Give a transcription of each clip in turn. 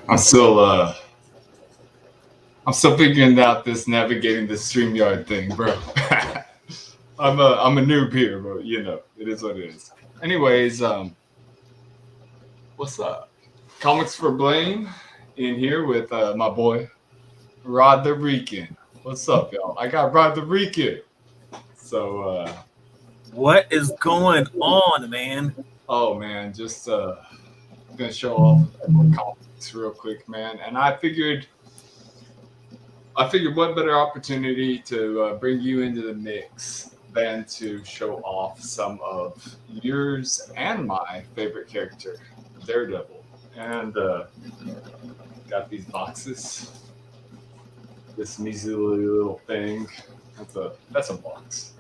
I'm still I'm still figuring out this navigating the StreamYard thing, bro. I'm a noob here, but you know, it is what it is. Anyways, what's up? Comics for Blame in here with my boy Rod the Rican. What's up, y'all? I got Rod the Rican. So what is going on, man? Oh man, just gonna show off comics real quick, man. And I figured what better opportunity to bring you into the mix than to show off some of yours and my favorite character, Daredevil. And got these boxes. This measly little thing. That's a box.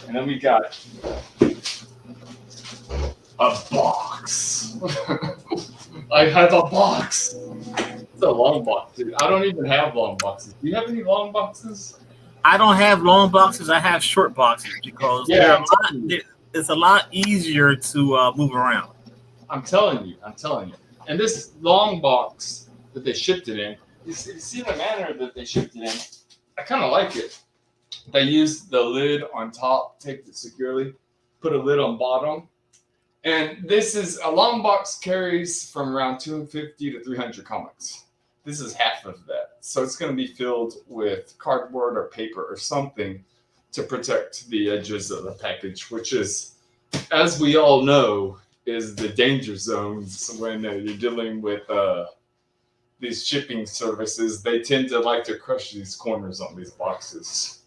And then we got a box. I have a box. It's a long box, dude. I don't even have long boxes. Do you have any long boxes? I don't have long boxes. I have short boxes because it's a lot easier to move around. I'm telling you. And this long box that they shipped it in, you see the manner that they shipped it in? I kind of like it. They used the lid on top, taped it securely, put a lid on bottom. And this is a long box carries from around 250 to 300 comics. This is half of that. So it's going to be filled with cardboard or paper or something to protect the edges of the package, which is, as we all know, is the danger zones when you're dealing with these shipping services. They tend to like to crush these corners on these boxes.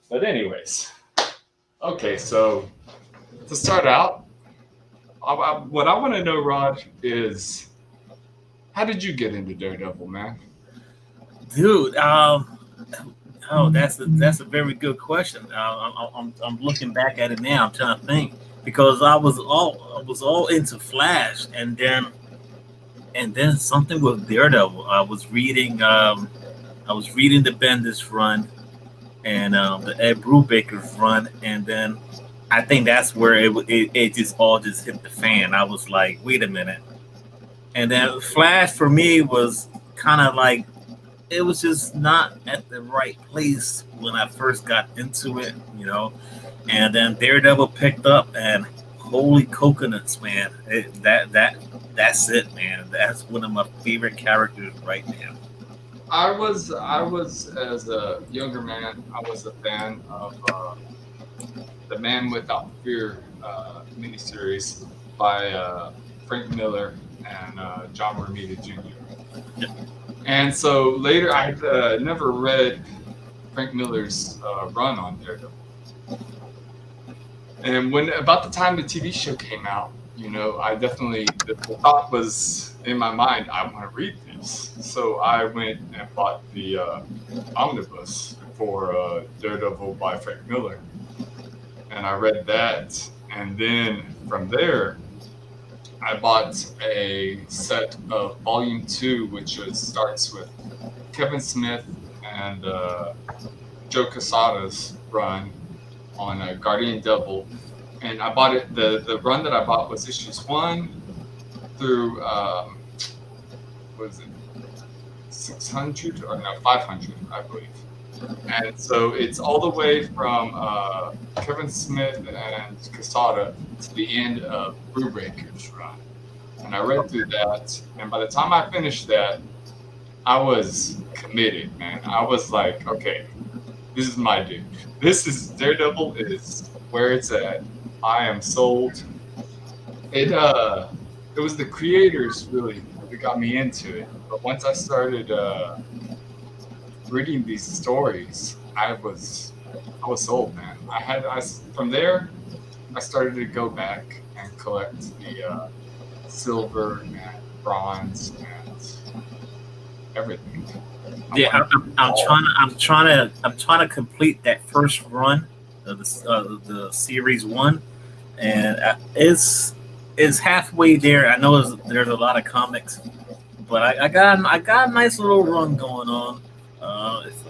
But anyways, okay, so to start out, what I want to know, Rod, is how did you get into Daredevil, man? Dude, that's a very good question. I'm looking back at it now. I'm trying to think because I was all into Flash, and then something with Daredevil. I was reading the Bendis run and the Ed Brubaker's run, and then I think that's where it just all just hit the fan. I was like, wait a minute. And then Flash for me was kind of like, it was just not at the right place when I first got into it, you know. And then Daredevil picked up, and holy coconuts, man! That's it, man. That's one of my favorite characters right now. I was as a younger man, I was a fan of the Man Without Fear miniseries by Frank Miller and John Romita Jr. And so later, I had never read Frank Miller's run on Daredevil. And when about the time the TV show came out, you know, I definitely, the thought was in my mind, I want to read this. So I went and bought the omnibus for Daredevil by Frank Miller. And I read that. And then from there, I bought a set of Volume 2, which starts with Kevin Smith and Joe Quesada's run on Guardian Devil. And I bought it, the run that I bought was issues 1 through, what is it, 600? Or no, 500, I believe. And so it's all the way from Kevin Smith and Quesada to the end of Brubaker's run. And I read through that, and by the time I finished that, I was committed, man. I was like, okay, this is my dude. This is Daredevil is where it's at. I am sold. It was the creators really that got me into it. But once I started reading these stories, I was sold, man. From there, I started to go back and collect the silver and bronze and everything. Yeah, I'm trying to complete that first run of the series one, and it's halfway there. I know there's a lot of comics, but I got a nice little run going on.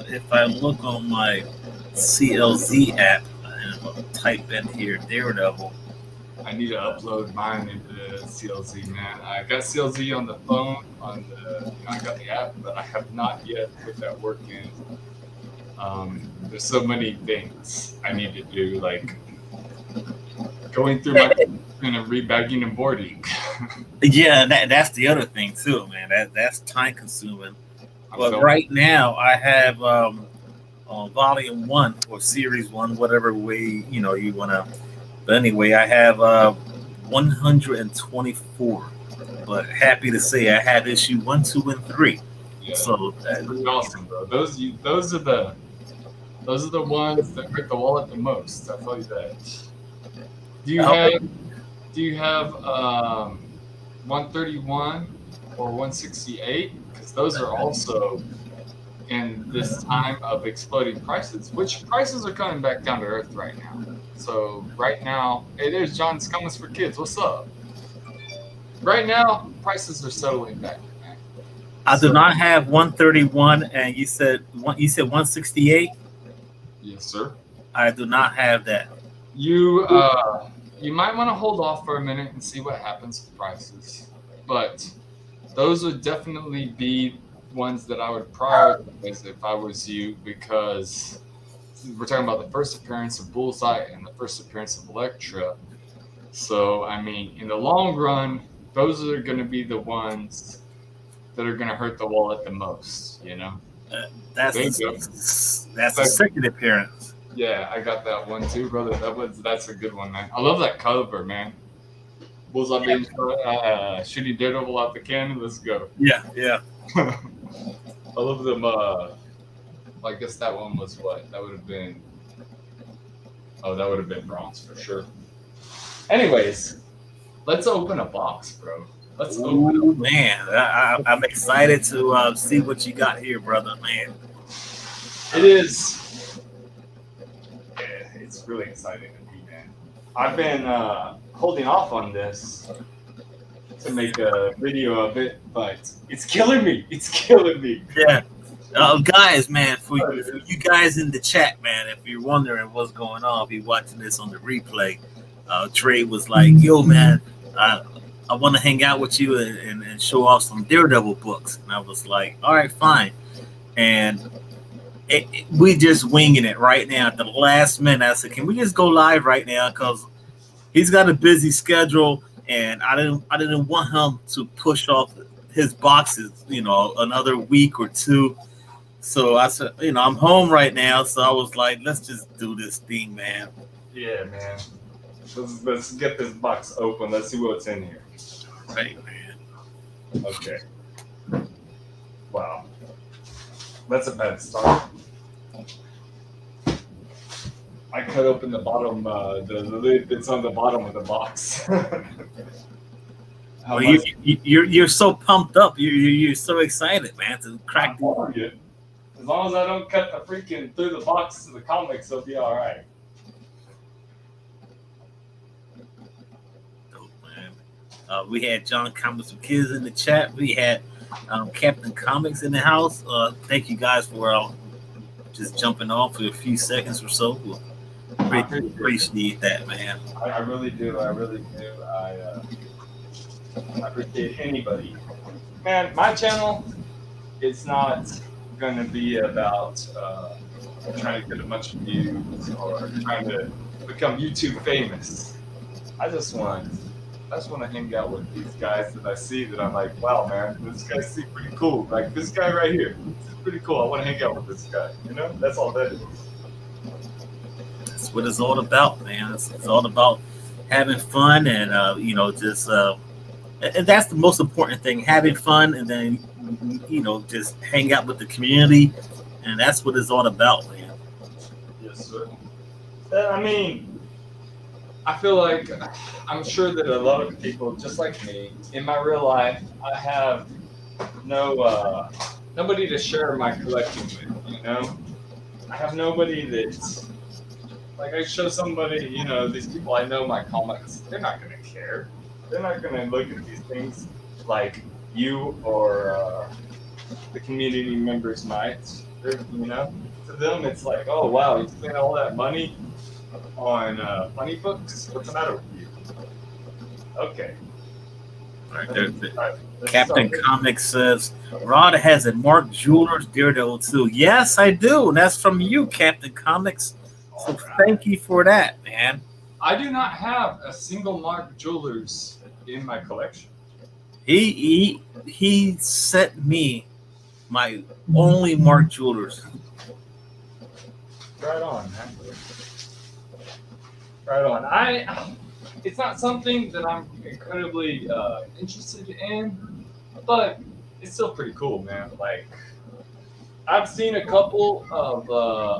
If I look on my CLZ app and I'll type in here Daredevil. I need to upload mine into CLZ, man. I got CLZ on the phone, I got the app, but I have not yet put that work in. There's so many things I need to do, like going through my and rebagging and boarding. Yeah, that's the other thing too, man. That's time consuming. But right now I have volume one or series one, whatever way you want to. But anyway, I have 124. But happy to say I had issue 1, 2, and 3. Yeah, so that's pretty awesome, bro. Those are the ones that hurt the wallet the most. I'll tell you that. Do you have 131 or 168? Because those are also in this time of exploding prices, which prices are coming back down to earth right now. So right now, hey, there's John's Comments for Kids. What's up? Right now, prices are settling back. I do not have 131, and you said 168. Yes, sir. I do not have that. You might want to hold off for a minute and see what happens with prices, but those would definitely be ones that I would prioritize if I was you, because we're talking about the first appearance of Bullseye and the first appearance of Elektra. So, I mean, in the long run, those are going to be the ones that are going to hurt the wallet the most, That's the second appearance. Yeah, I got that one too, brother. That's a good one, man. I love that cover, man. Bullseye being shooting Daredevil out the cannon. Let's go. Yeah. I love them. I guess that one was what? That would have been. Oh, that would have been bronze for sure. Anyways, let's open a box, bro. Let's open it. Man, I'm excited to see what you got here, brother, man. It is. Yeah, it's really exciting to me, man. I've been holding off on this to make a video of it, but it's killing me. It's killing me. Yeah. Guys, man, for you guys in the chat, man, if you're wondering what's going on, if you're watching this on the replay, Trey was like, yo, man, I want to hang out with you and show off some Daredevil books. And I was like, all right, fine. And we just winging it right now at the last minute. I said, can we just go live right now? Because he's got a busy schedule, and I didn't want him to push off his boxes, another week or two. So I said, I'm home right now. So I was like, let's just do this thing, man. Yeah, man. Let's get this box open. Let's see what's in here. Right, man. Okay. Wow. That's a bad start. I cut open the bottom, the lid that's on the bottom of the box. Well, you're so pumped up. You're so excited, man, to crack it. As long as I don't cut the freaking through the box to the comics, it'll be all right. Dope, man. We had John Comics for Kids in the chat. We had Captain Comics in the house. Thank you guys for just jumping on for a few seconds or so. I appreciate that, man. I really do. I really do. I appreciate anybody. Man, my channel, it's not going to be about trying to get a bunch of views or trying to become YouTube famous. I just want to hang out with these guys that I see that I'm like, wow, man, this guy seems pretty cool. Like this guy right here, this is pretty cool. I want to hang out with this guy. That's all that is. That's what it's all about, man. It's all about having fun and just and that's the most important thing, having fun, and then just hang out with the community, and that's what it's all about, man. Yes, sir. I mean, I feel like I'm sure that a lot of people, just like me, in my real life, I have no nobody to share my collection with. You know, I have nobody that like I show somebody. You know, these people I know my comics. They're not gonna care. They're not gonna look at these things like you or the community members might. You know, to them it's like, oh wow, you spent all that money on funny books. What's the matter with you? Okay. Right, All right, Captain Comics says Rod has a Mark Jewelers Daredevil too. Yes, I do, and that's from you, Captain Comics. So thank you for that, man. I do not have a single Mark Jewelers in my collection. He sent me my only Mark Jewelers. Right on, man. Right on. It's not something that I'm incredibly interested in, but it's still pretty cool, man. Like, I've seen a couple of,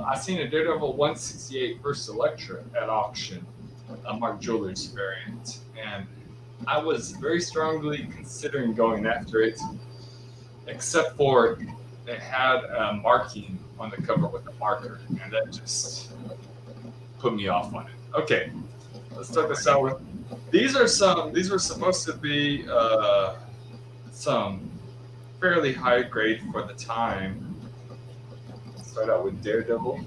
I've seen a Daredevil 168 First Electra at auction, a Mark Jewelers variant, and I was very strongly considering going after it, except for it had a marking on the cover with a marker, and that just put me off on it. Okay, let's start this out with. These were supposed to be some fairly high grade for the time. Let's start out with Daredevil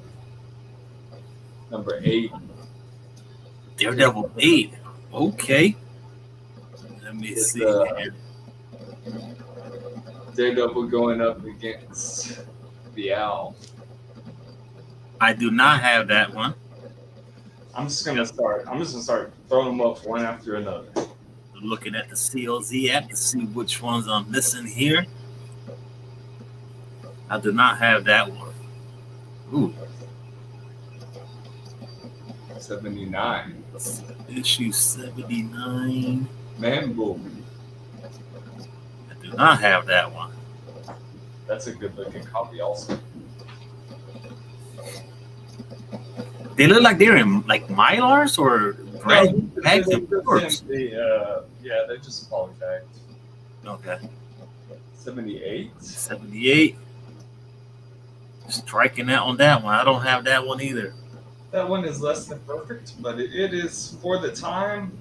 number 8. Daredevil 8. Okay. Let me see. Daredevil going up against the Owl. I do not have that one. I'm just gonna start throwing them up one after another. Looking at the CLZ app to see which ones I'm missing here. I do not have that one. Ooh. 79. Issue 79. Man Bull. I do not have that one. That's a good looking copy also. They look like they're in like Mylars or bags of corpse. Yeah, they're just polybagged. Okay. 78. 78. Striking out on that one. I don't have that one either. That one is less than perfect, but it is for the time.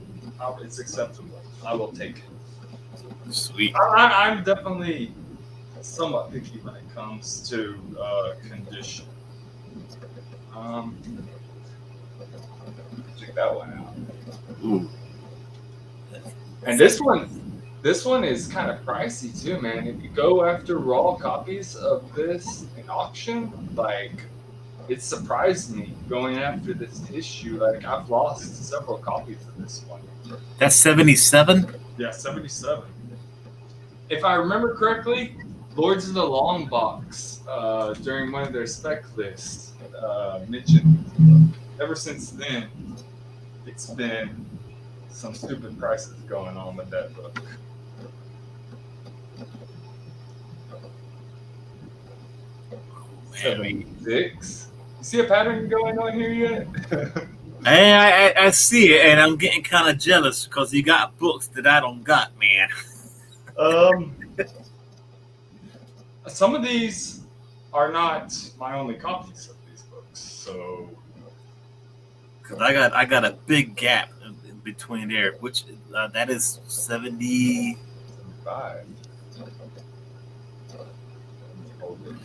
It's acceptable. I will take it. Sweet. I'm definitely somewhat picky when it comes to condition. Check that one out. Ooh. And this one is kind of pricey too, man. If you go after raw copies of this in auction, like it surprised me going after this issue. Like I've lost several copies of this one. That's 77? Yeah, 77. If I remember correctly, Lords of the Long Box during one of their spec lists mentioned. Ever since then, it's been some stupid prices going on with that book. Man, 76. You see a pattern going on here yet? Hey, I see it, and I'm getting kind of jealous because you got books that I don't got, man. Some of these are not my only copies of these books, so. Because I got a big gap in between there, which that is 70. 75.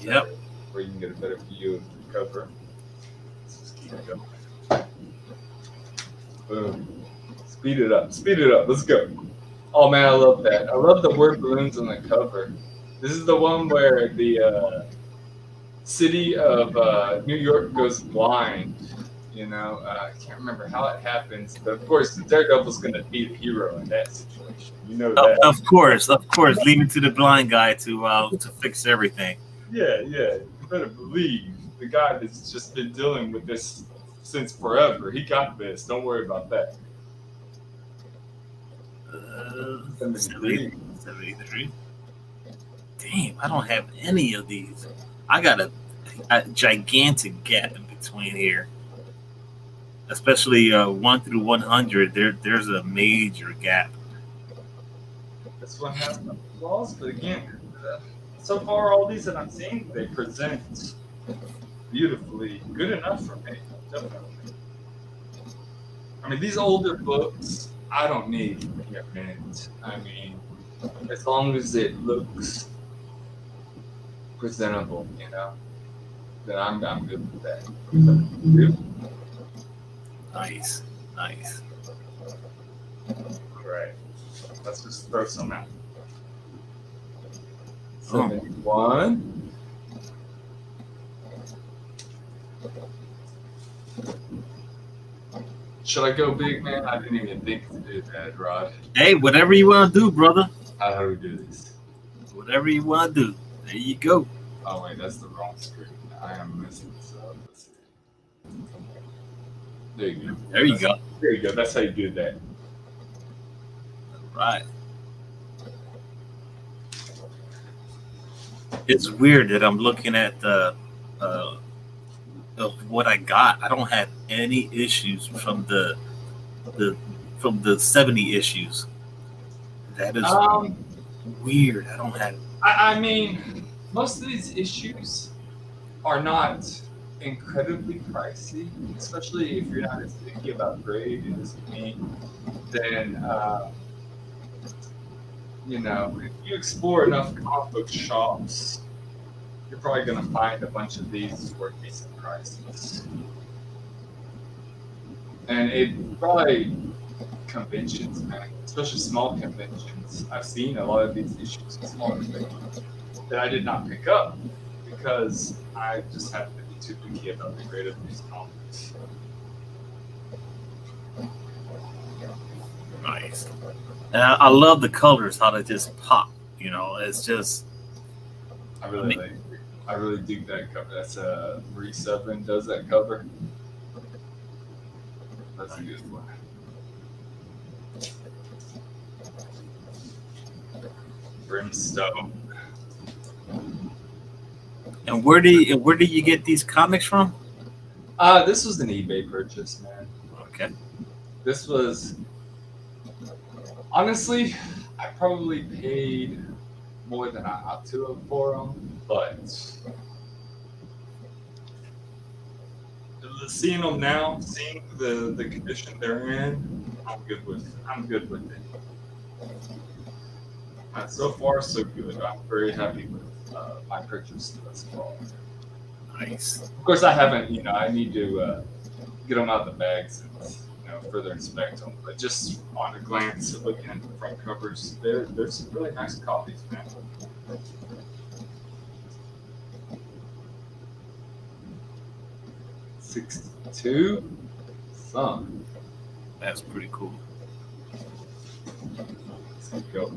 Yep. Where you can get a better view of the cover. Let's just keep it going. Boom. Speed it up. Speed it up. Let's go. Oh man, I love that. I love the word balloons on the cover. This is the one where the city of New York goes blind. You know, I can't remember how it happens, but of course, the Daredevil's going to be the hero in that situation. You know that. Of course. Leave it to the blind guy to fix everything. Yeah. You better believe the guy that's just been dealing with this since forever. He got this. Don't worry about that. 73. Damn, I don't have any of these. I got a gigantic gap in between here. Especially 1 through 100, there's a major gap. This one has some flaws, but again, so far, all these that I'm seeing, they present beautifully, good enough for me. Definitely. I mean, these older books, I don't need mint. I mean, as long as it looks presentable, then I'm good with that. Nice. All right. Let's just throw some out. Oh. 71. Should I go big, man? I didn't even think to do that, Rod. Hey, whatever you want to do, brother. How do we do this? Whatever you want to do. There you go. Oh, wait, that's the wrong screen. I am messing this up. Let's see. There you go. There you go. There you go. That's how you do that. Right. It's weird that I'm looking at the of what I got. I don't have any issues from the 70 issues. That is weird. I don't have. I mean, most of these issues are not incredibly pricey, especially if you're not as picky about grade as me. Then, if you explore enough comic book shops, you're probably going to find a bunch of these for decent prices. And it probably conventions, man, especially small conventions. I've seen a lot of these issues in small conventions that I did not pick up because I just happen to be too picky about the grade of these comics. Nice. And I love the colors, how they just pop. It's just. I really dig that cover. That's Marie Severin does that cover. That's a good one. Brimstone. And where do you get these comics from? This was an eBay purchase, man. Okay. This was honestly, I probably paid more than I ought to have for them, but seeing them now, seeing the condition they're in, I'm good with it. So far, so good. I'm very happy with my purchase thus far. Nice. Of course, I haven't. I need to get them out of the bags and further inspect them. But just on a glance, looking at the front covers, there's some really nice copies, man. $62. Son. That's pretty cool. Let's go.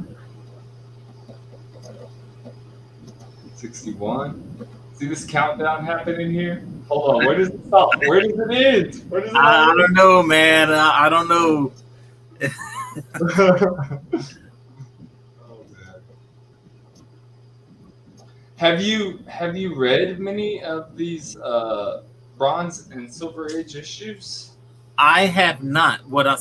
61. See this countdown happening here? Hold on. Where does it stop? Where does it end? Where does it I end? don't know, man. I don't know. Oh, man. Have you read many of these Bronze and Silver Age issues? I have not. What I'm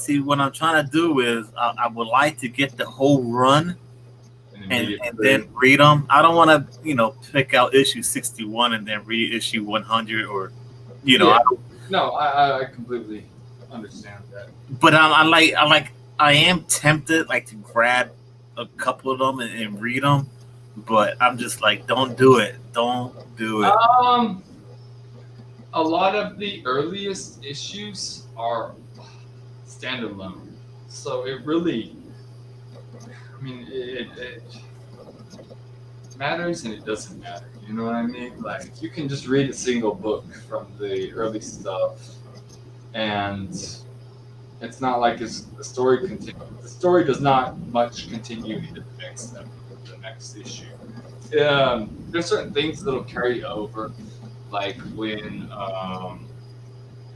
trying to do is I would like to get the whole run and then read them. I don't want to, pick out issue 61 and then read issue 100 or, Yeah. I completely understand that. But I am tempted to grab a couple of them and read them, but I'm just like, don't do it. Don't do it. A lot of the earliest issues are standalone, so it really, it matters and it doesn't matter. You know what I mean? Like, you can just read a single book from the early stuff, and it's not like the story continues. The story does not much continue into the next issue. There's certain things that'll carry over, like when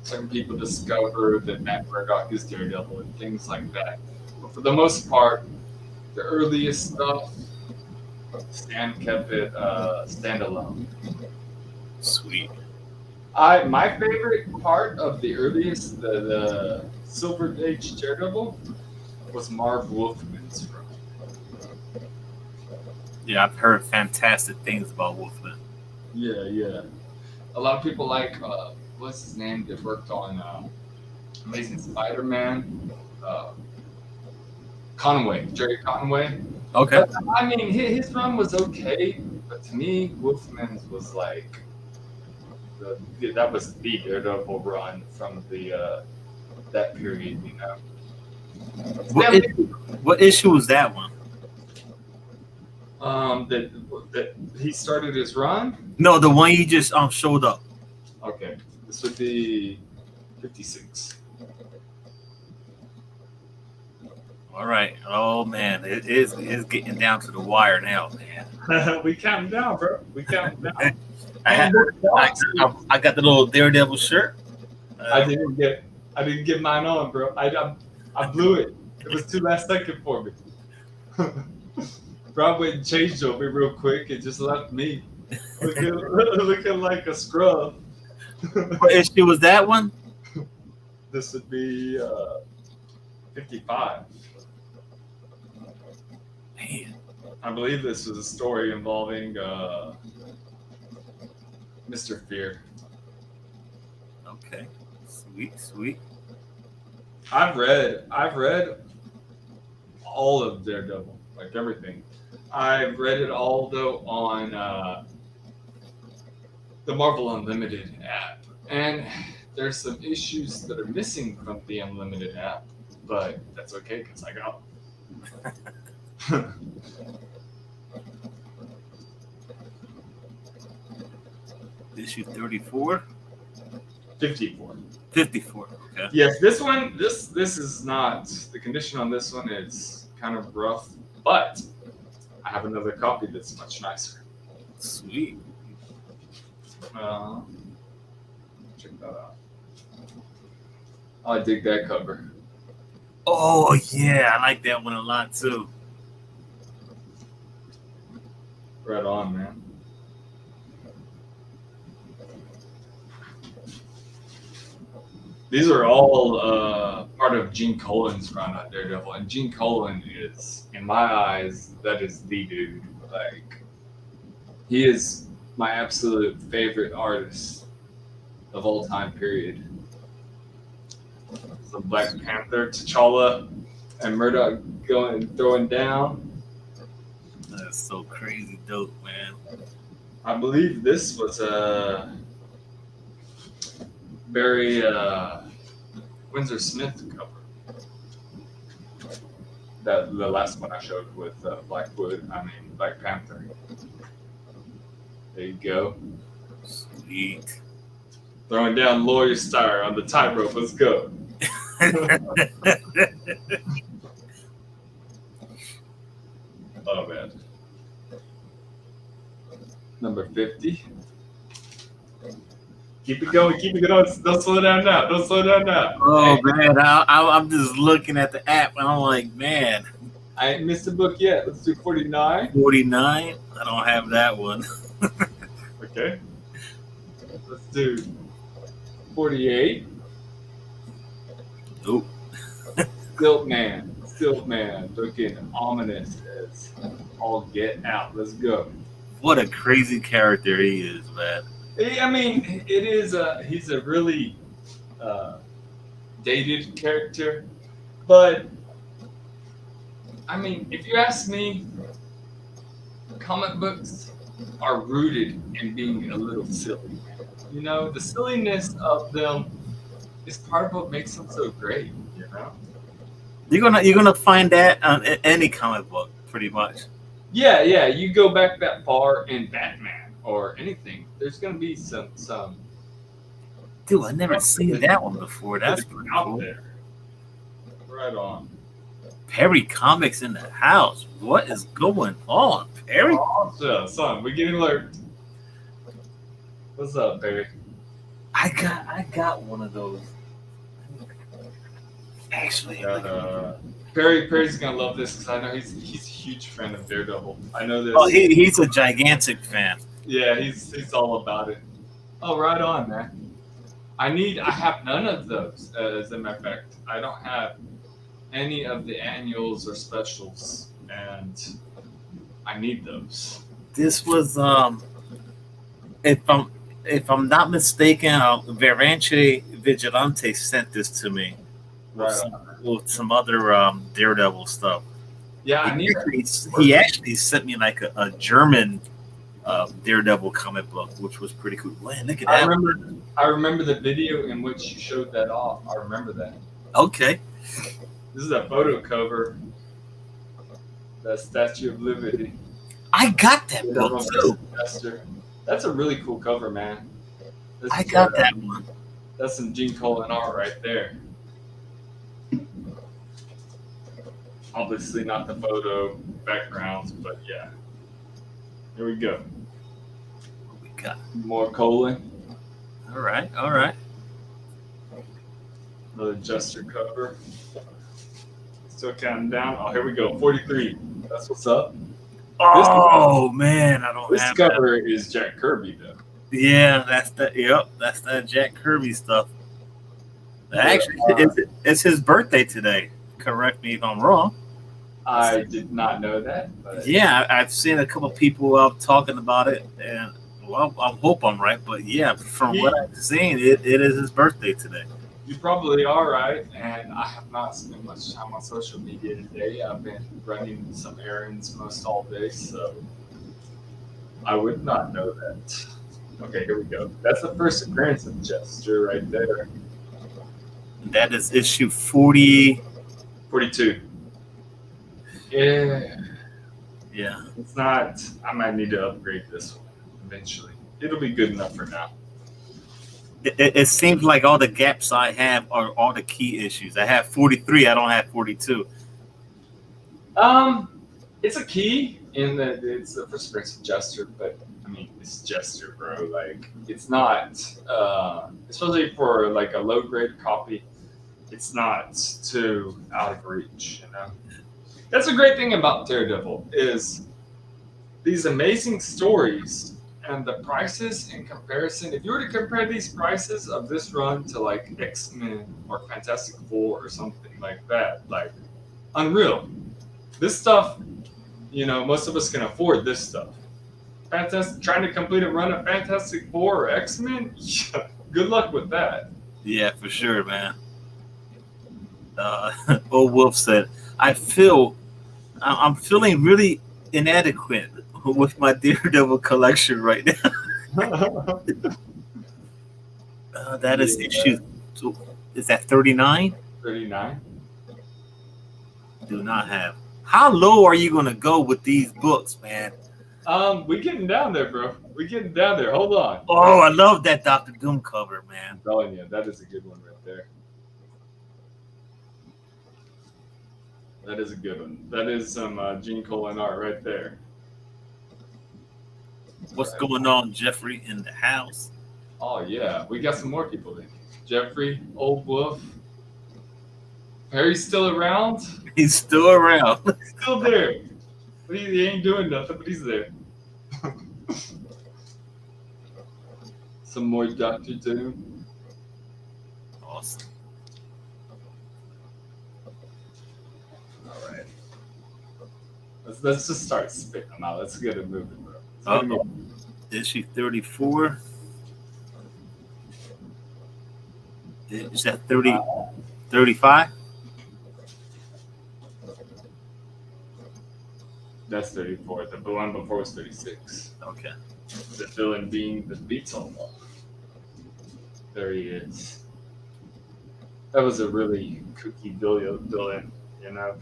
certain people discover that Matt Murdock is Daredevil and things like that. But for the most part, the earliest stuff, Stan kept it standalone. Sweet. My favorite part of the earliest, the Silver Age Daredevil, was Marv Wolfman's run. Yeah, I've heard fantastic things about Wolfman. Yeah, yeah. A lot of people like what's his name that worked on Amazing Spider-Man, uh, Conway, Jerry Conway. Okay. But I mean, his run was okay, but to me, Wolfman's was like that was the Daredevil run from the that period, you know. What, Yeah, what issue was that one? that he started his run. No, the one you just showed up. Okay, this would be 56. All right. Oh man, it's getting down to the wire now, man. We counting down, bro. We counting down. I, I got the little Daredevil shirt. I didn't get mine on, bro. I blew it. It was too last second for me. Rob went and changed on me real quick and just left me looking like a scrub. What issue was that one? This would be 55. Man, I believe this was a story involving Mr. Fear. okay, sweet, sweet. I've read all of Daredevil, like everything. I've read it all though on the Marvel Unlimited app, and there's some issues that are missing from the Unlimited app, but that's okay because I got them. Issue 34, 54. 54. Okay. Yes, this one, this is not, the condition on this one is kind of rough, but I have another copy that's much nicer. Sweet. Check that out. I dig that cover. Oh yeah, I like that one a lot too. Right on, man. These are all part of Gene Colan's run on Daredevil, and Gene Colan is, in my eyes, that is the dude. Like, he is my absolute favorite artist of all time. Period. So Black Panther, T'Challa, and Murdoch throwing down. That's so crazy dope, man. I believe this was Barry Windsor Smith cover. The last one I showed with Black Panther. There you go. Sweet. Throwing down Lawyer Star on the tightrope. Let's go. Oh man. Number 50. Keep it going, keep it going. Don't slow down now. Don't slow down now. Oh Hey, man, I'm just looking at the app and I'm like, man, I ain't missed a book yet. Let's do 49. 49. I don't have that one. Okay. Let's do 48. Nope. Stilt Man, looking ominous as all get out. Let's go. What a crazy character he is, man. I mean, it is. He's a really dated character, but I mean, if you ask me, comic books are rooted in being a little silly. You know, the silliness of them is part of what makes them so great. You know. You're gonna find that on any comic book, pretty much. Yeah, yeah. You go back that far in Batman or anything, there's gonna be some Dude, I never seen that one before. That's pretty out cool. there. Right on. Perry Comics in the house. What is going on, Perry? Oh, son, we getting alert. What's up, Barry? I got one of those. Actually, Perry's gonna love this because I know he's a huge fan of Daredevil. I know this. oh, he's a gigantic fan. Yeah, he's all about it. Oh, right on, man. I have none of those. As a matter of fact, I don't have any of the annuals or specials, and I need those. This was if I'm not mistaken, Verance Vigilante sent this to me Right. with some other Daredevil stuff. Yeah, I need. He actually sent me like a German Daredevil comic book, which was pretty cool. Man, look at that. I remember the video in which you showed that off. I remember that. Okay. This is a photo cover. The Statue of Liberty. I got that book too. That's a really cool cover, man. I got that one. That's some Gene Colan art right there. Obviously not the photo backgrounds, but yeah. Here we go. What we got? More Colan. All right, all right. Another Jester cover. Still counting down. Oh, here we go. 43. That's what's up. Oh man, I don't. This have cover that. is Jack Kirby though. Yeah, that's that. Yep, that's that Jack Kirby stuff. Actually, it's his birthday today. Correct me if I'm wrong. I did not know that. But yeah, I've seen a couple people talking about it, and well, I hope I'm right. But yeah, from what I've seen, it is his birthday today. You probably are right, and I have not spent much time on social media today. I've been running some errands most all day, so I would not know that. Okay, here we go. That's the first appearance of Jester right there. That is issue 40. 42. Yeah. Yeah. It's not, I might need to upgrade this one eventually. It'll be good enough for now. It seems like all the gaps I have are all the key issues. I have 43. I don't have 42. It's a key in that it's the first appearance of Jester, but I mean, it's Jester, bro. Like, it's not, especially for like a low grade copy, it's not too out of reach, you know? That's a great thing about Daredevil is these amazing stories and the prices in comparison. If you were to compare these prices of this run to like X-Men or Fantastic Four or something like that, like unreal. This stuff, you know, most of us can afford this stuff. Trying to complete a run of Fantastic Four or X-Men, good luck with that. Yeah, for sure, man. Old Wolf said, I'm feeling really inadequate with my Daredevil collection right now. That is issue. Is that 39? 39. Do not have. How low are you gonna go with these books, man? We getting down there, bro. We getting down there. Hold on. Oh, I love that Dr. Doom cover, man. I'm telling you, that is a good one right there. That is a good one. That is some Gene Colan art right there. What's going on, Jeffrey, in the house? Oh, yeah. We got some more people in. Jeffrey, Old Wolf. Harry's still around? He's still around. He's still there. He ain't doing nothing, but he's there. Some more Dr. Doom. Awesome. All right. Let's just start spitting them out. Let's get it moving, bro. Issue 34. Is that 30? 35? That's 34. The one before was 36. Okay. The villain being the Beetle. There he is. That was a really kooky villain, you know.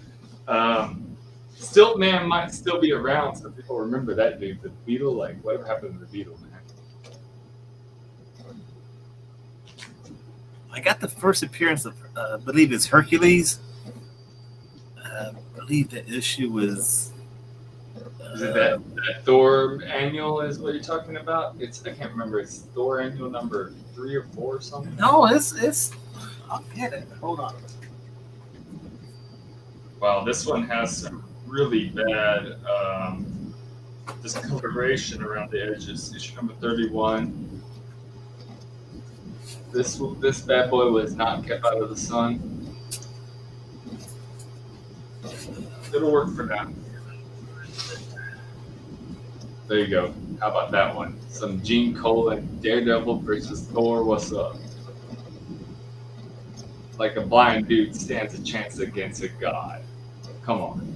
Stilt Man might still be around, so people remember that dude. The Beetle, like, whatever happened to the Beetle, man? I got the first appearance of, I believe it's Hercules. I believe the issue was. Is it that Thor annual is what you're talking about? I can't remember. It's Thor annual number 3 or 4 or something. No, it's. I'll get it. Hold on. Wow, this one has some really bad discoloration around the edges. Issue number 31. This bad boy was not kept out of the sun. It'll work for now. There you go. How about that one? Some Gene Colan Daredevil versus Thor. What's up? Like a blind dude stands a chance against a god. Come on.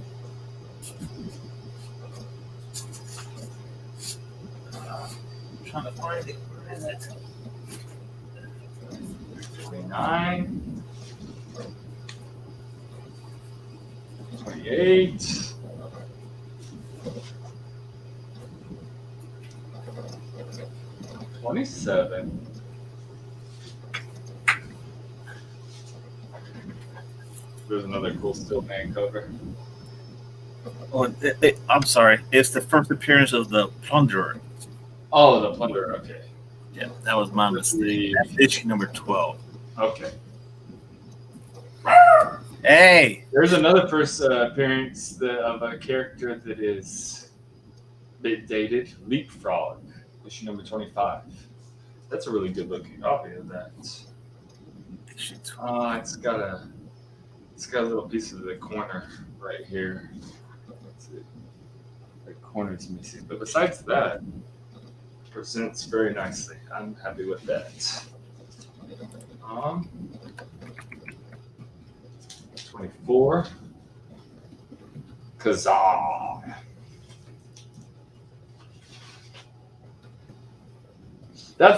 I'm trying to find it. Where is it? 29. 28. 27. There's another cool Still Man cover. Oh, I'm sorry. It's the first appearance of the Plunderer. Oh, the Plunderer. Okay. Yeah, that was my mistake. That's issue number 12. Okay. Hey! There's another first appearance of a character that is a bit dated. Leapfrog, issue number 25. That's a really good looking copy of that. Issue 12. It's got a little piece of the corner right here. Let's see. The corner's missing. But besides that, it presents very nicely. I'm happy with that. 24. Kazaa.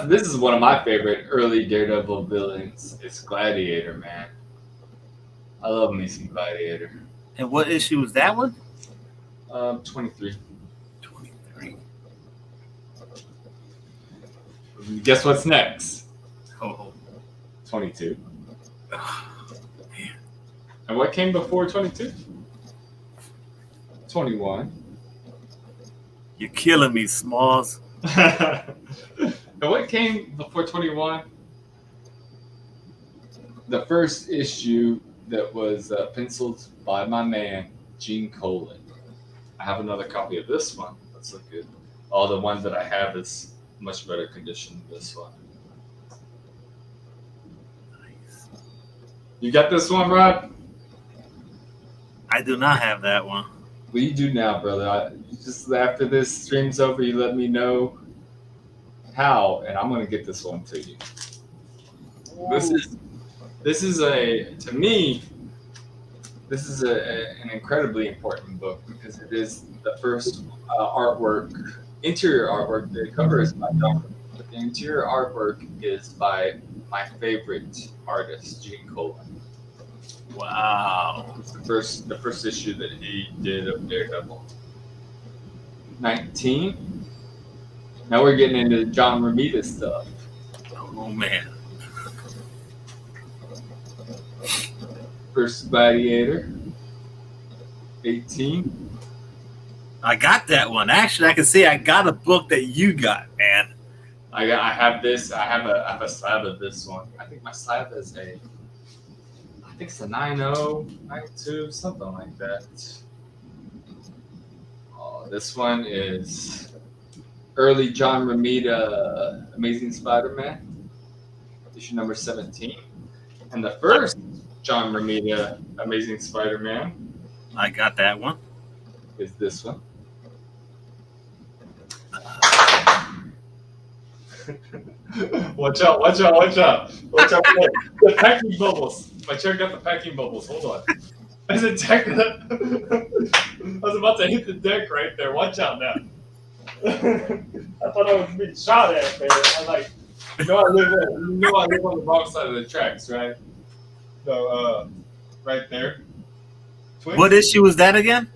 This is one of my favorite early Daredevil villains. It's Gladiator, man. I love me some Gladiator. And what issue was that one? 23. 23. Guess what's next? Oh. 22. Oh, man. And what came before 22? 21. You're killing me, Smalls. And what came before 21? The first issue that was penciled by my man, Gene Colan. I have another copy of this one. Let's look good. Oh, the one that I have is much better condition than this one. Nice. You got this one, Rod? I do not have that one. Well, you do now, brother. Just after this stream's over, you let me know how, and I'm going to get this one to you. This is to me, this is an incredibly important book because it is the first interior artwork. The cover is by Dr. But the interior artwork is by my favorite artist, Gene Colan. Wow. It's the first issue that he did of Daredevil. 19. Now we're getting into John Romita stuff. Oh, man. First Gladiator. 18. I got that one. Actually, I can say I got a book that you got, man. I have this. I have a slab of this one. I think my slab is I think it's a 9.0, 9.2, something like that. Oh, this one is early John Romita Amazing Spider-Man, issue number 17. And the first John Romita Amazing Spider-Man, I got that one. is this one. Watch out. The packing bubbles. My chair got the packing bubbles. Hold on. I was about to hit the deck right there. Watch out now. I thought I was being shot at there. I'm like, I live on the wrong side of the tracks, right? So, right there. What issue was that again?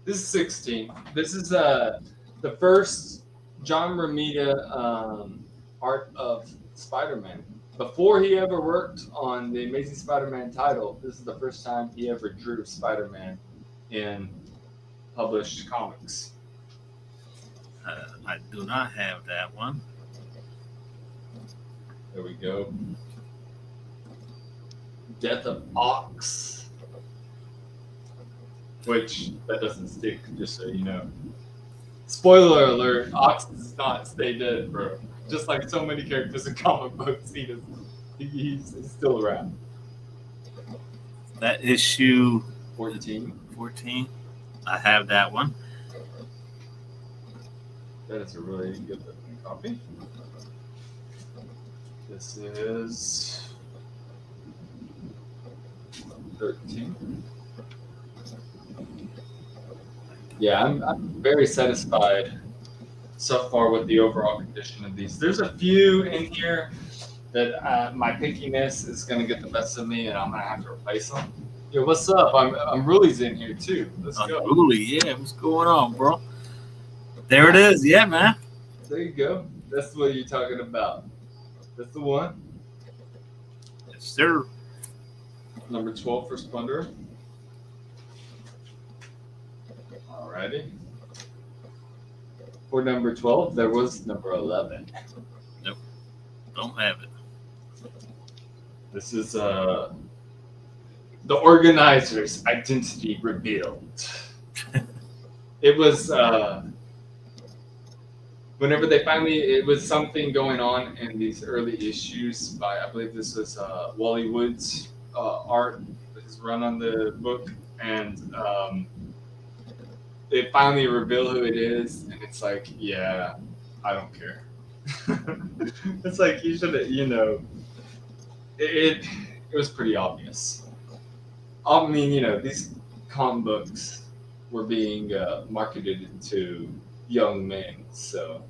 This is 16. This is the first John Romita art of Spider-Man. Before he ever worked on the Amazing Spider-Man title, this is the first time he ever drew Spider-Man in published comics. I do not have that one. There we go. Death of Ox. Which, that doesn't stick, just so you know. Spoiler alert, Ox does not stay dead, bro. Just like so many characters in comic books, he's still around. That issue 14. 14. I have that one. That is a really good looking copy. This is 13. Yeah, I'm very satisfied so far with the overall condition of these. There's a few in here that my pickiness is going to get the best of me, and I'm going to have to replace them. Yo, what's up? I'm Ruli's in here too. Let's go. Unruly, yeah. What's going on, bro? There it is. Yeah, man. There you go. That's what you're talking about. That's the one. Yes, sir. Number 12 for Splendor. Alrighty. For number 12, there was number 11. Nope. Don't have it. This is the organizer's identity revealed. It was whenever they finally, it was something going on in these early issues by, I believe this was Wally Wood's art, his run on the book, and they finally reveal who it is, and it's like, yeah, I don't care. It's like you should have, it was pretty obvious. I mean, these comic books were being marketed to young men, so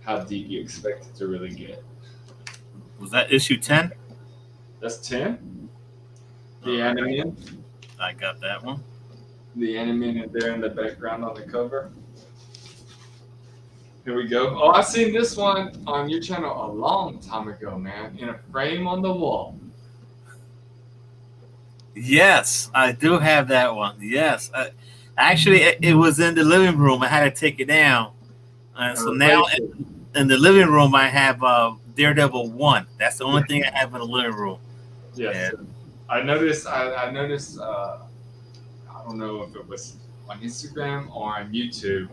how deep you expect it to really get? Was that issue 10? That's 10. The anime, I got that one. the anime there in the background on the cover. Here we go. Oh, I've seen this one on your channel a long time ago, man. In a frame on the wall. Yes, I do have that one. Yes. Actually, it was in the living room. I had to take it down. So now in the living room, I have Daredevil 1. That's the only thing I have in the living room. Yes. And I noticed, I noticed, I don't know if it was on Instagram or on YouTube,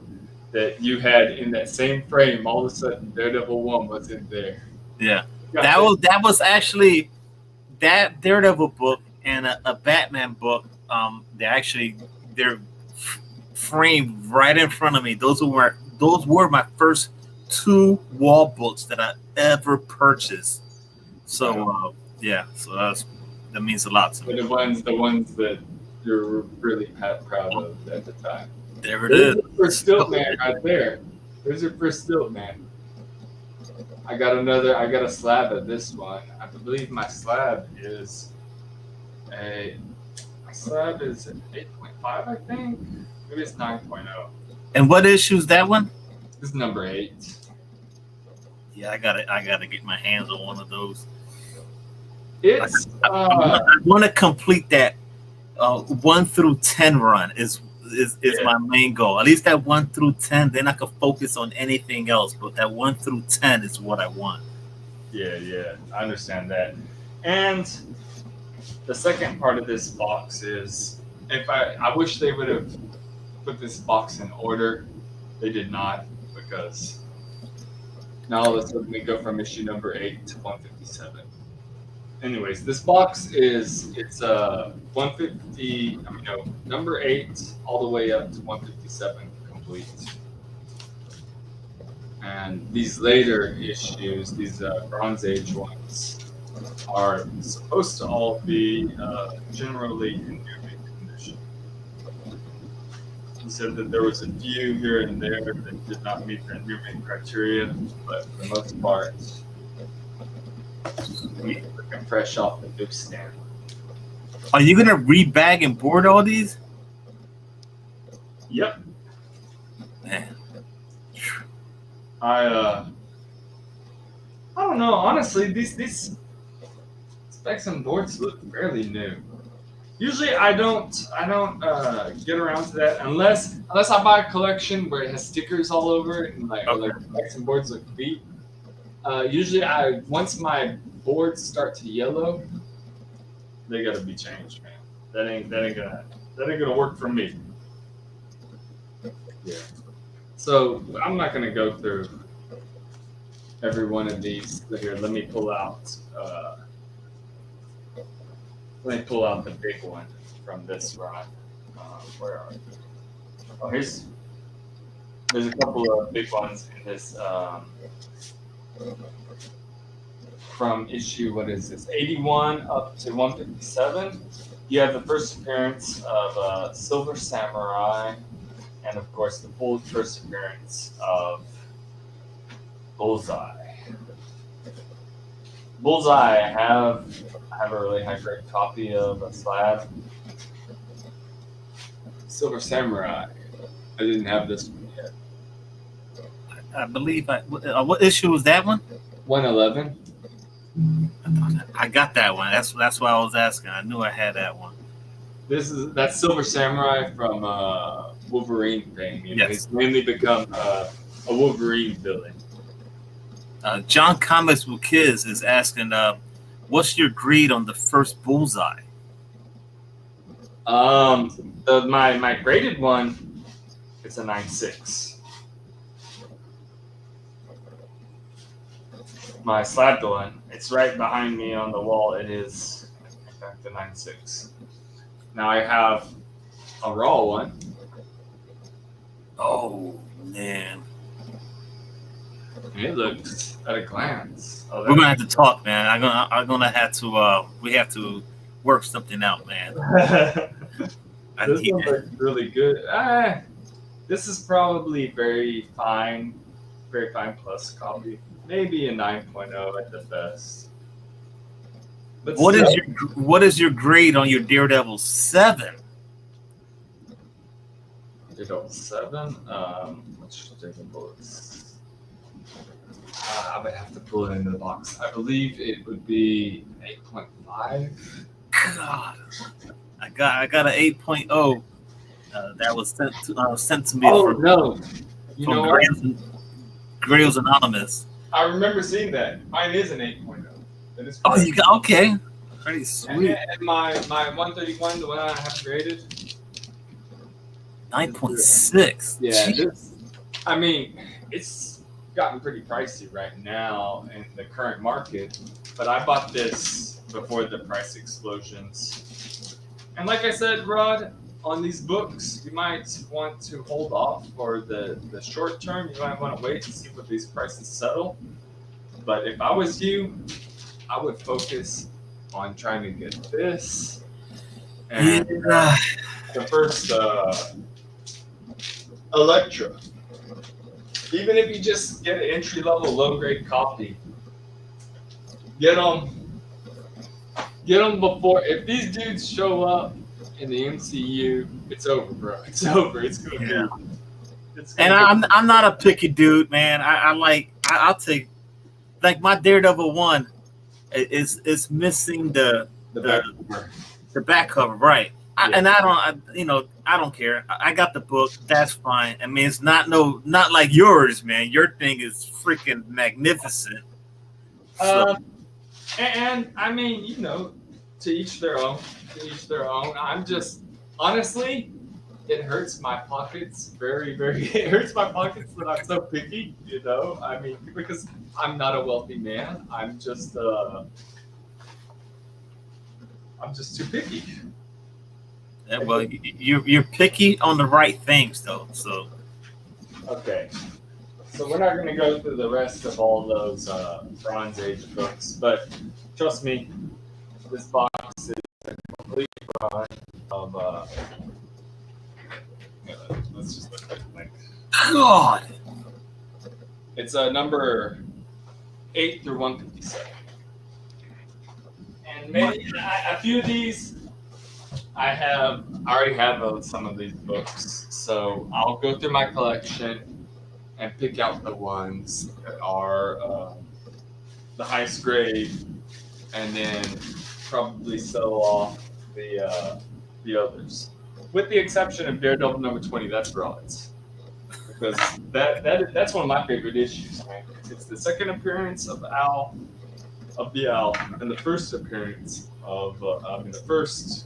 that you had in that same frame, all of a sudden Daredevil 1 was in there. yeah, that was actually that Daredevil book and a Batman book. They're framed right in front of me. Those were my first 2 wall books that I ever purchased. So yeah, so that means a lot to me. The ones that you're really proud of at the time. There it is. There's your first Stilt Man right there. There's your first Stilt Man. I got a slab of this one. I believe my slab is an 8.5, I think. Maybe it's 9.0. And what issue is that one? This is number 8. Yeah, I gotta get my hands on one of those. It's I want to complete that 1 through 10 run is my main goal. At least that 1 through 10, then I can focus on anything else. But that 1 through 10 is what I want. Yeah, I understand that. And the second part of this box is, I wish they would have put this box in order. They did not, because now all of a sudden we go from issue number 8 to 157. Anyways, this box it's 150. Number 8 all the way up to 157 complete. And these later issues, these Bronze Age ones, are supposed to all be generally in new mint condition. He said that there was a few here and there that did not meet the new mint criteria, but for the most part, looking fresh off the newsstand. Are you gonna rebag and board all these? Yep. Man. I don't know. Honestly, these specs and boards look fairly new. Usually, I don't get around to that unless I buy a collection where it has stickers all over it and like specs and boards look beat. Usually, once my boards start to yellow, they gotta be changed, man. That ain't gonna work for me. Yeah. So I'm not gonna go through every one of these. Here, let me pull out the big one from this run. Where are they? Oh, there's a couple of big ones in this. From issue, what is this, 81 up to 157. You have the first appearance of Silver Samurai, and of course the full first appearance of Bullseye. Bullseye, I have a really high grade copy of a slab. Silver Samurai. I didn't have this one yet. I believe what issue was that one? 111. I got that one. That's why I was asking. I knew I had that one. That's Silver Samurai from Wolverine fame. You know, Yes. he's mainly become a Wolverine villain. John Comics with Kids is asking, what's your grade on the first Bullseye? My graded one, it's a 9.6. My slabbed one, it's right behind me on the wall. It is, in fact, the 9.6. Now I have a raw one. Oh man, It looks at a glance. Oh, we're gonna have to talk, man. I'm gonna have to. We have to work something out, man. This one looks really good. This is probably very fine plus copy. Maybe a 9.0 at the best. But What is your grade on your Daredevil 7? Daredevil 7? Let's take a look. I would have to pull it into the box. I believe it would be 8.5. God, I got an 8.0. That was sent to me. Oh from, no! You know what? Grails Anonymous. I remember seeing that. Mine is an 8.0. That is Oh, correct. you got okay. Pretty sweet. And my 131, the one I have graded, 9.6. yeah. I mean, it's gotten pretty pricey right now in the current market, but I bought this before the price explosions. And like I said, Rod, on these books, you might want to hold off for the short term. You might want to wait to see what these prices settle. But if I was you, I would focus on trying to get this and the first Electra. Even if you just get an entry level, low grade copy, get them before. If these dudes show up in the MCU, it's over, bro. It's over. It's gonna be. And I'm not a picky dude, man. I'll take like my Daredevil 1 is missing the back cover, right? Yeah. And I don't care. I got the book. That's fine. I mean, it's not like yours, man. Your thing is freaking magnificent. And I mean, to each their own. I'm just honestly, it hurts my pockets very, very. It hurts my pockets that I'm so picky. I mean, because I'm not a wealthy man. I'm just too picky. Yeah, well, you're picky on the right things, though. So Okay. So we're not going to go through the rest of all those Bronze Age books, but trust me, this box is a complete run of. Let's just look at the link. God, It's number 8 through 157, and maybe a few of these I already have some of these books, so I'll go through my collection and pick out the ones that are the highest grade, and then probably sell off the others, with the exception of Daredevil number 20. That's Rods, because that's one of my favorite issues, man. It's the second appearance of the Owl, and the first appearance of the first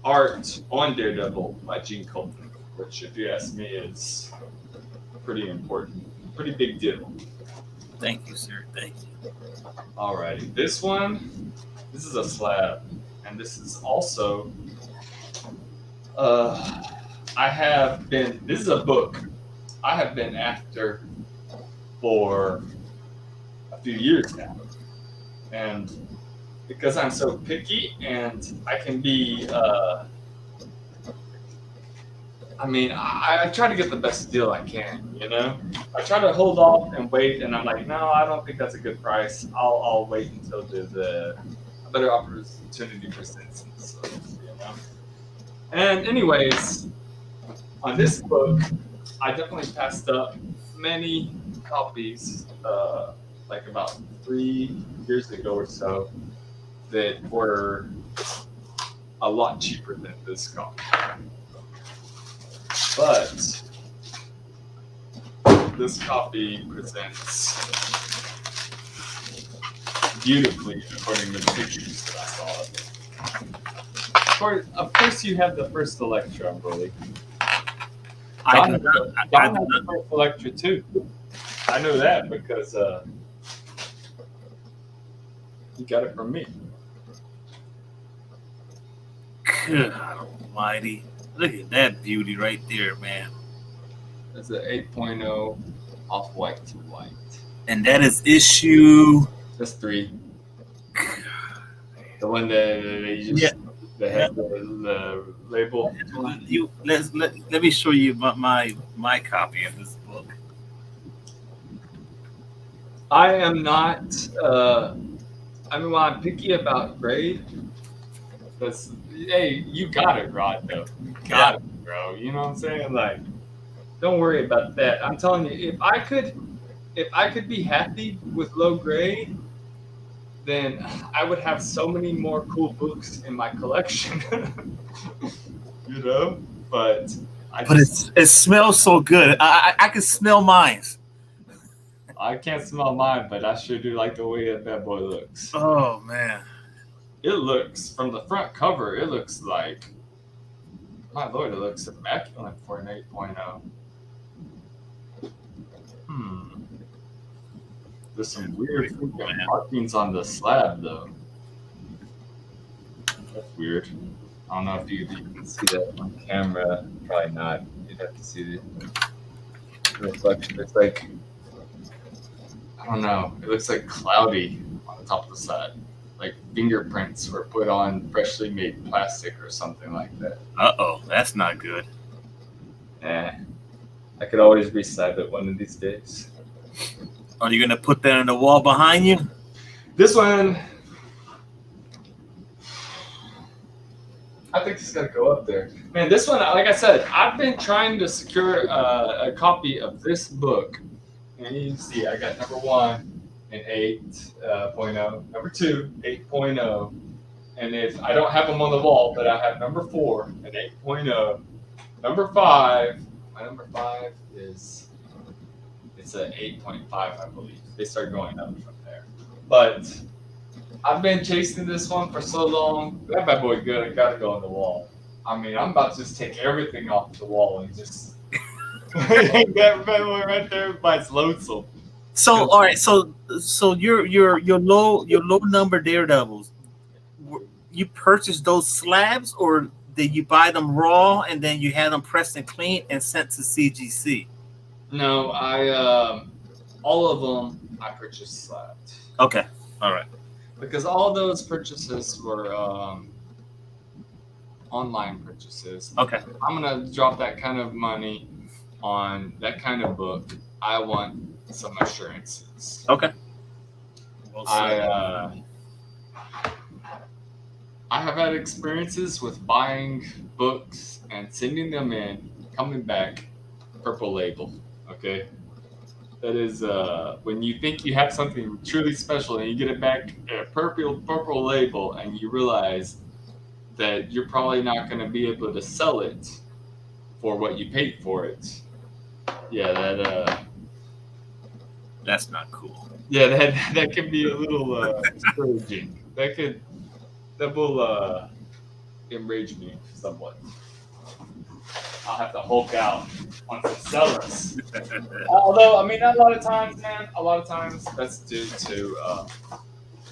art on Daredevil by Gene Colan, which, if you ask me, is pretty important, pretty big deal. thank you, sir. Thank you. Alrighty, this is a slab, and this is also I have been. This is a book I have been after for a few years now, and because I'm so picky and I can be. I mean, I try to get the best deal I can. I try to hold off and wait, and I'm like, no, I don't think that's a good price. I'll wait until there's a better opportunity presents itself. And anyways, on this book, I definitely passed up many copies, like about 3 years ago or so, that were a lot cheaper than this copy. But this copy presents beautifully according to the pictures that I saw of it. Of course, you have the first Electra, Broly. Don has the first Electra too. I know that because you got it from me. God almighty. Look at that beauty right there, man. It's an 8.0 off-white to white. And that is issue... That's 3. The one that you just... That has the label. Let me show you my copy of this book. I am not. Well, I'm picky about grade. Because hey, you got it, Rod. Though you got it, bro. You know what I'm saying? Like, don't worry about that. I'm telling you, if I could be happy with low grade, then I would have so many more cool books in my collection. But it smells so good. I can smell mine. I can't smell mine, but I sure do like the way that bad boy looks. Oh man, it looks from the front cover. It looks like, my lord, it looks immaculate for an 8.0. There's some weird markings on the slab, though. That's weird. I don't know if you can see that on camera. Probably not. You'd have to see the reflection. It's like, I don't know. It looks like cloudy on the top of the side. Like fingerprints were put on freshly made plastic or something like that. Uh-oh, that's not good. I could always recite it one of these days. Are you going to put that on the wall behind you? This one, I think it's going to go up there. Man, this one, like I said, I've been trying to secure a copy of this book. And you can see I got number 1 in 8.0, number 2, 8.0. And if I don't have them on the wall, but I have number 4 in 8.0. Number 5, my number 5 is... It's an 8.5, I believe. They start going up from there. But I've been chasing this one for so long. That bad boy good. I gotta go on the wall. I mean, I'm about to just take everything off the wall and just that bad boy right there by its lonesome. So all right, so your low number Daredevils, you purchased those slabs, or did you buy them raw and then you had them pressed and cleaned and sent to CGC? No, all of them I purchased slabbed. Okay, all right. Because all those purchases were online purchases. Okay. I'm gonna drop that kind of money on that kind of book. I want some assurances. Okay. Well, I have had experiences with buying books and sending them in, coming back, purple label. Okay, that is when you think you have something truly special and you get it back a purple label, and you realize that you're probably not going to be able to sell it for what you paid for it. Yeah, that's not cool. Yeah, that can be a little discouraging. That will enrage me somewhat. I'll have to Hulk out on some sellers. Although, I mean, a lot of times that's due to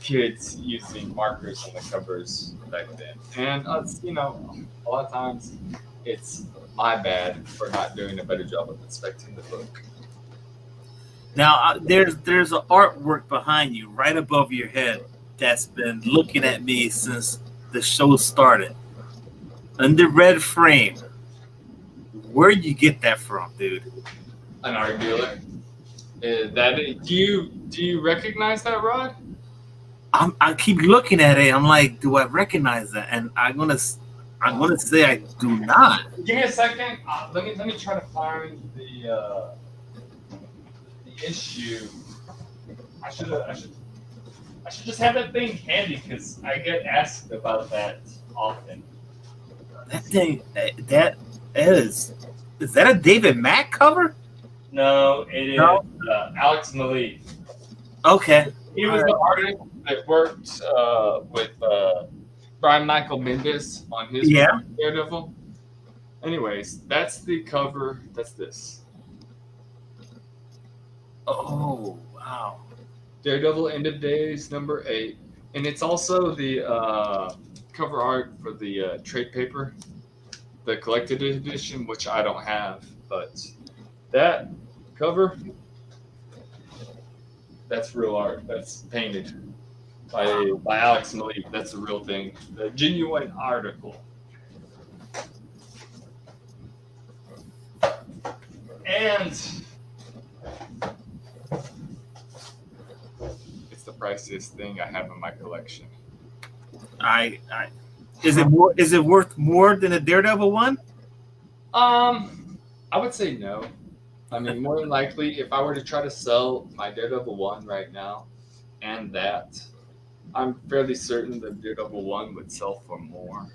kids using markers on the covers back then. And, a lot of times it's my bad for not doing a better job of inspecting the book. Now, there's an artwork behind you, right above your head, that's been looking at me since the show started. Under red frame. Where'd you get that from, dude? An art dealer. Do you recognize that, Rod? I keep looking at it. I'm like, do I recognize that? And I'm gonna say I do not. Give me a second. Let me try to find the issue. I should just have that thing handy because I get asked about that often. That thing, that is that a David Mack cover? No, it is Alex Malik. Okay. He was the artist that worked with Brian Michael Bendis on his Daredevil. Anyways, that's the cover. That's this. Oh, wow. Daredevil End of Days number 8. And it's also the cover art for the trade paper, the collected edition, which I don't have. But that cover, that's real art. That's painted by Alex Malik. That's the real thing. The genuine article. And it's the priciest thing I have in my collection. Is it worth more than a Daredevil one? I would say no. I mean, more than likely, if I were to try to sell my Daredevil 1 right now and that, I'm fairly certain that Daredevil 1 would sell for more.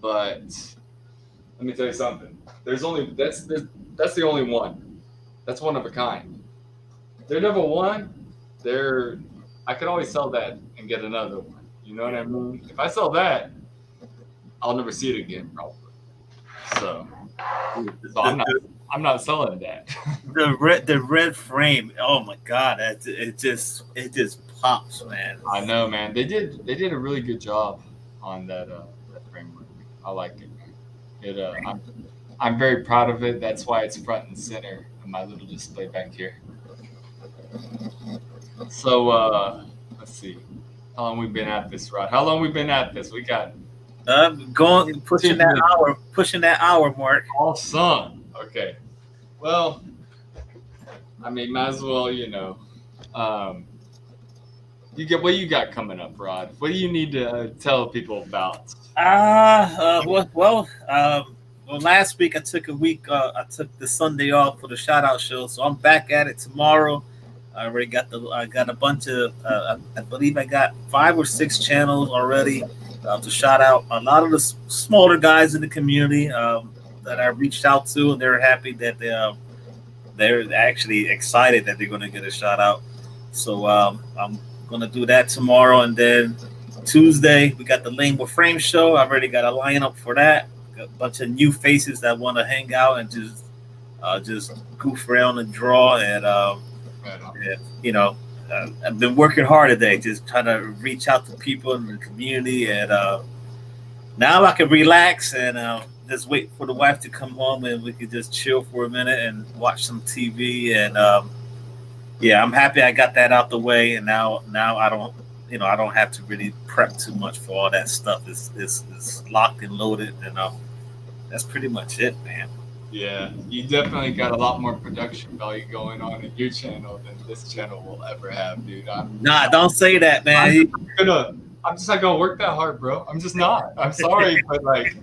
But let me tell you something. That's the only one. That's one of a kind. Daredevil 1, I could always sell that and get another one. You know what I mean? If I sell that, I'll never see it again, probably. So I'm not selling that. The red frame. Oh my god, it just pops, man. I know, man. They did a really good job on that framework. I like it. I'm very proud of it. That's why it's front and center in my little display back here. So let's see. How long we been at this, Rod? How long we been at this? We got pushing that hour mark. Awesome. Okay. Well, I mean, might as well, you know. What you got coming up, Rod? What do you need to tell people about? Well, last week I took a week. I took the Sunday off for the shout out show, so I'm back at it tomorrow. I already got a bunch of. I believe I got 5 or 6 channels already to shout out. A lot of the smaller guys in the community that I reached out to, and they're happy that they're actually excited that they're going to get a shout out. So I'm going to do that tomorrow, and then Tuesday we got the Lane with Frame show. I've already got a lineup for that. Got a bunch of new faces that want to hang out and just goof around and draw and you know. I've been working hard today, just trying to reach out to people in the community, and now I can relax and just wait for the wife to come home, and we could just chill for a minute and watch some TV. And I'm happy I got that out the way, and now I don't have to really prep too much for all that stuff. It's locked and loaded, and that's pretty much it, man. Yeah, you definitely got a lot more production value going on in your channel than this channel will ever have, dude. Don't say that, man. I'm just not gonna work that hard, bro. I'm just not. I'm sorry, but like,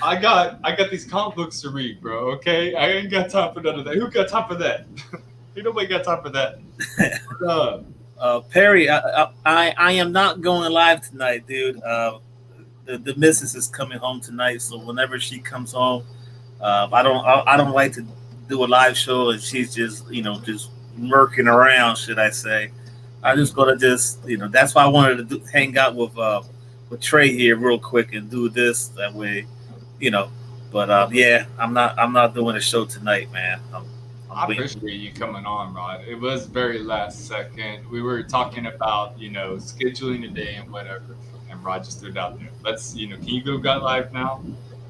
I got these comic books to read, bro. Okay, I ain't got time for none of that. Who got time for that? Nobody got time for that. Perry, I am not going live tonight, dude. The missus is coming home tonight, so whenever she comes home. I don't like to do a live show and she's just murking around, should I say. I'm just gonna that's why I wanted to hang out with Trey here real quick and do this that way, but I'm not doing a show tonight, man. I appreciate you coming on, Rod. It was very last second. We were talking about scheduling a day and whatever, and Rod just threw it out there. Can you go live now?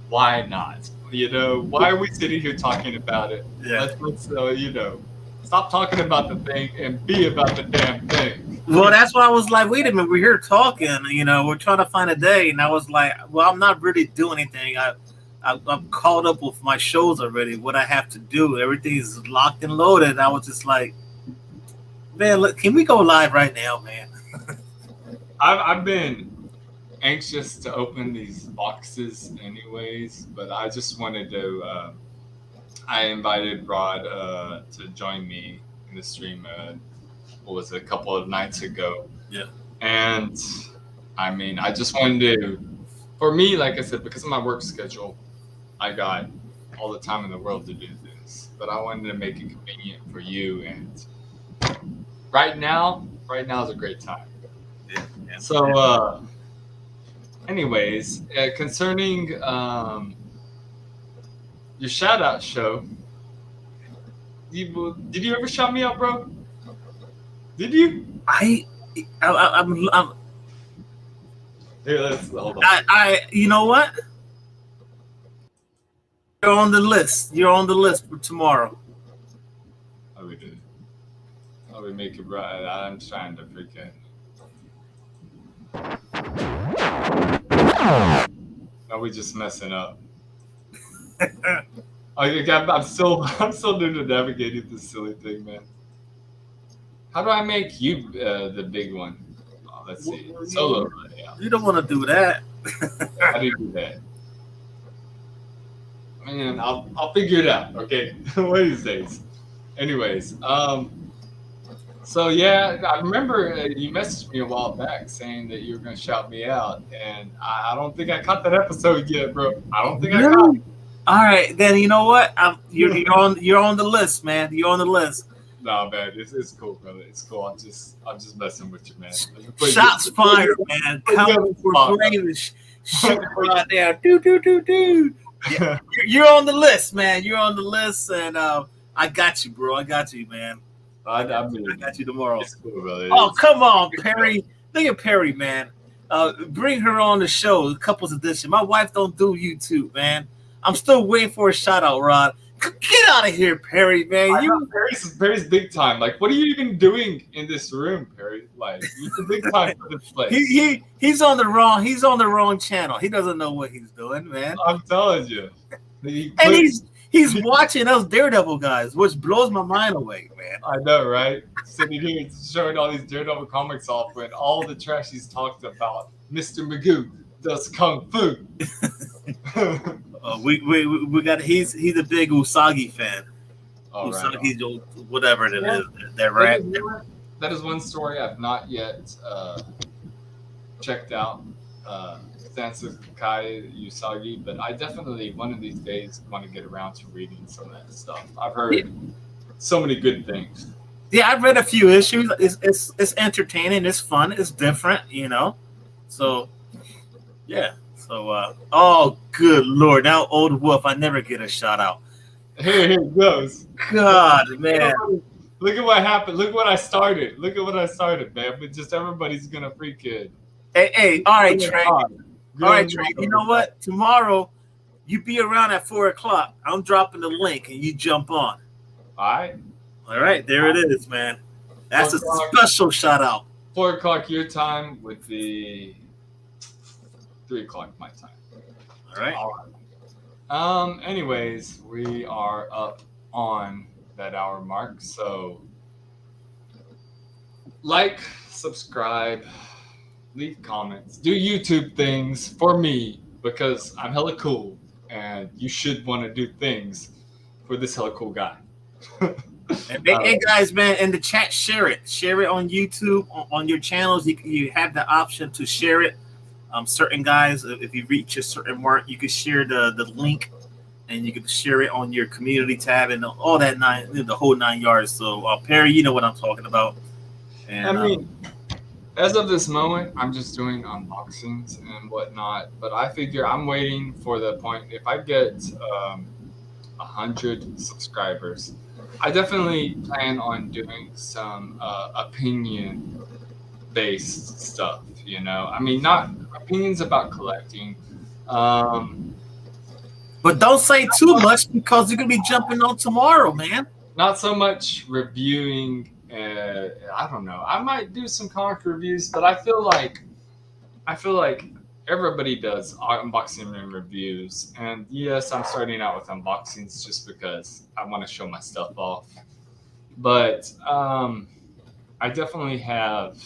Why not? You know, why are we sitting here talking about it? Yeah. Let's stop talking about the thing and be about the damn thing. Well, that's why I was like, wait a minute, we're here talking, we're trying to find a day. And I was like, well, I'm not really doing anything. I'm caught up with my shows already, what I have to do. Everything's locked and loaded. I was just like, man, look, can we go live right now, man? I've been anxious to open these boxes anyways, but I just wanted to I invited Rod to join me in the stream what was it, a couple of nights ago. Yeah. And I mean, I just wanted to, for me, like I said, because of my work schedule, I got all the time in the world to do this, but I wanted to make it convenient for you. And right now is a great time. Yeah. So, anyways, concerning your shout out show, did you ever shout me out, bro? Did you? I'm Here, let's hold on. you know what? You're on the list. You're on the list for tomorrow. Oh, we did. Oh, we make it right. I'm trying to freaking. No, we just messing up. I'm still new to navigating this silly thing, man. How do I make you the big one? Oh, let's see. Solo. Yeah. You don't want to do that. How do you do that? Man, I'll figure it out. Okay, one of these days. Anyways, so yeah, I remember you messaged me a while back saying that you were gonna shout me out, and I don't think I caught that episode yet, bro. I don't think I caught it. All right, then you know what? You're on the list, man. You're on the list. No, man, it's cool, brother. It's cool. I'm just messing with you, man. Shots fired, man. Coming for Braves. Shoot right there. Do. Yeah, you're on the list, man. You're on the list, and I got you, bro. I got you, man. I got you tomorrow. It's cool, brother. Oh, come on, Perry. Look at Perry, man. Bring her on the show, the couples edition. My wife don't do YouTube, man. I'm still waiting for a shout out, Rod. Get out of here, Perry, man. Perry's big time. Like, what are you even doing in this room, Perry? Like, he's a big time for this place. He's on the wrong channel. He doesn't know what he's doing, man. I'm telling you. He's watching us Daredevil guys, which blows my mind away, man. I know, right? Sitting here showing all these Daredevil comics off when all the trash he's talked about. Mr. Magoo does kung fu. We got he's a big Usagi fan. Oh, Usagi, right. Whatever it is, that right. That is one story I've not yet checked out. Sansa Kai Usagi, but I definitely one of these days want to get around to reading some of that stuff. I've heard so many good things. Yeah, I've read a few issues. It's entertaining. It's fun. It's different, So, yeah. So, oh, good Lord. Now, Old Wolf, I never get a shout out. Here it goes. God, man. Look at what happened. Look what I started. Man. But just everybody's going to freaking. Hey, all right, Trey. All right, Trey. You know what? Tomorrow, you be around at 4:00. I'm dropping the link and you jump on. All right. There it is, man. That's a special shout out. 4:00 your time with the 3:00 my time. All right. Anyways, we are up on that hour mark. So, like, subscribe, leave comments, do YouTube things for me because I'm hella cool, and you should want to do things for this hella cool guy. Hey guys, man, in the chat, share it on YouTube, on your channels. You have the option to share it. Certain guys, if you reach a certain mark, you can share the link, and you can share it on your community tab and all that the whole 9 yards. So, Perry, you know what I'm talking about. And, I mean, as of this moment, I'm just doing unboxings and whatnot. But I figure I'm waiting for the point. If I get 100 subscribers, I definitely plan on doing some opinion-based stuff. I mean, not opinions about collecting, But don't say too much because you're gonna be jumping on tomorrow, man. Not so much reviewing. I don't know. I might do some comic reviews, but I feel like everybody does unboxing and reviews. And yes, I'm starting out with unboxings just because I want to show my stuff off. But I definitely have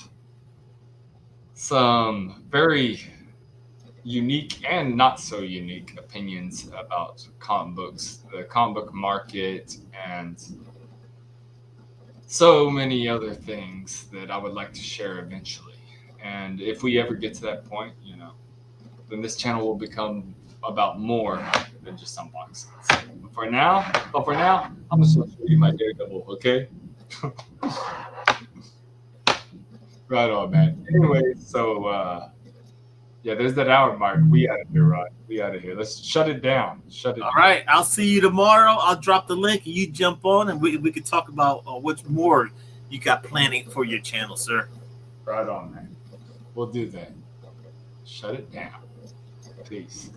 some very unique and not so unique opinions about comic books, the comic book market, and so many other things that I would like to share eventually. And if we ever get to that point, then this channel will become about more than just unboxings. But for now, I'm just gonna show you my Daredevil, okay? Right on, man. Anyway, so yeah, there's that hour mark. We out of here, Rod. We out of here. Let's shut it down. All right, I'll see you tomorrow. I'll drop the link and you jump on and we can talk about what's more you got planning for your channel, sir. Right on, man. We'll do that. Shut it down. Peace.